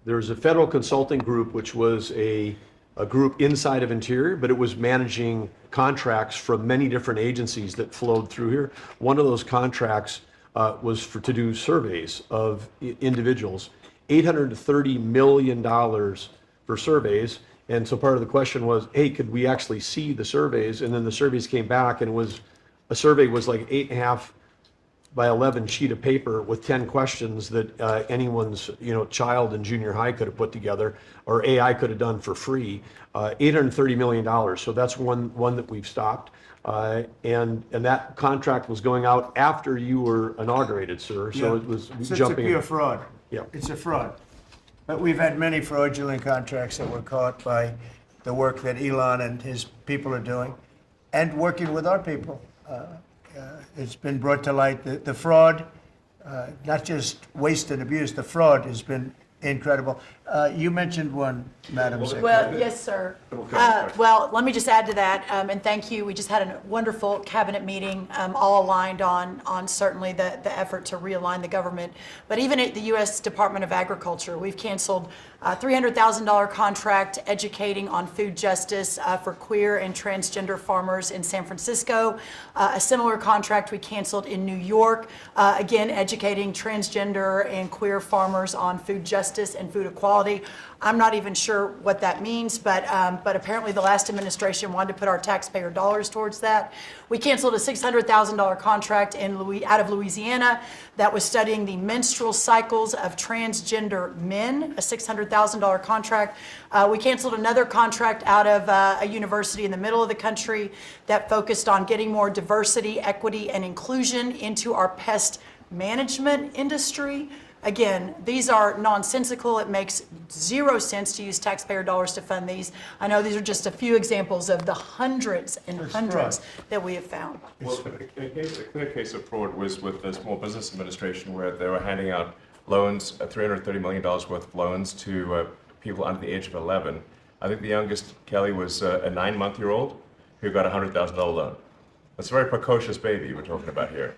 There's a federal consulting group, which was a group inside of Interior, but it was managing contracts from many different agencies that flowed through here. One of those contracts was to do surveys of individuals, $830 million for surveys. And so part of the question was, hey, could we actually see the surveys? And then the surveys came back, and a survey was like 8.5 by 11 sheet of paper with 10 questions that anyone's child in junior high could have put together, or AI could have done for free. $830 million. So that's one that we've stopped. And that contract was going out after you were inaugurated, sir. So Yeah. it was So jumping. it's a pure fraud. Yeah. It's a fraud. But we've had many fraudulent contracts that were caught by the work that Elon and his people are doing, and working with our people. It's been brought to light that the fraud, not just waste and abuse, the fraud has been incredible. You mentioned one, Madam Secretary. Well, yes, sir. Well, let me just add to that, and thank you. We just had a wonderful cabinet meeting, all aligned on certainly the effort to realign the government. But even at the U.S. Department of Agriculture, we've canceled a $300,000 contract educating on food justice for queer and transgender farmers in San Francisco. A similar contract we canceled in New York, again, educating transgender and queer farmers on food justice and food equality. I'm not even sure what that means, but apparently the last administration wanted to put our taxpayer dollars towards that. We canceled a $600,000 contract out of Louisiana that was studying the menstrual cycles of transgender men, a $600,000 contract. We canceled another contract out of a university in the middle of the country that focused on getting more diversity, equity, and inclusion into our pest management industry. Again, these are nonsensical. It makes zero sense to use taxpayer dollars to fund these. I know these are just a few examples of the hundreds and hundreds that we have found. Well, a clear case of fraud was with the Small Business Administration, where they were handing out loans, $330 million worth of loans to people under the age of 11. I think the youngest, Kelly, was a 9-month-old who got a $100,000 loan. That's a very precocious baby we're talking about here.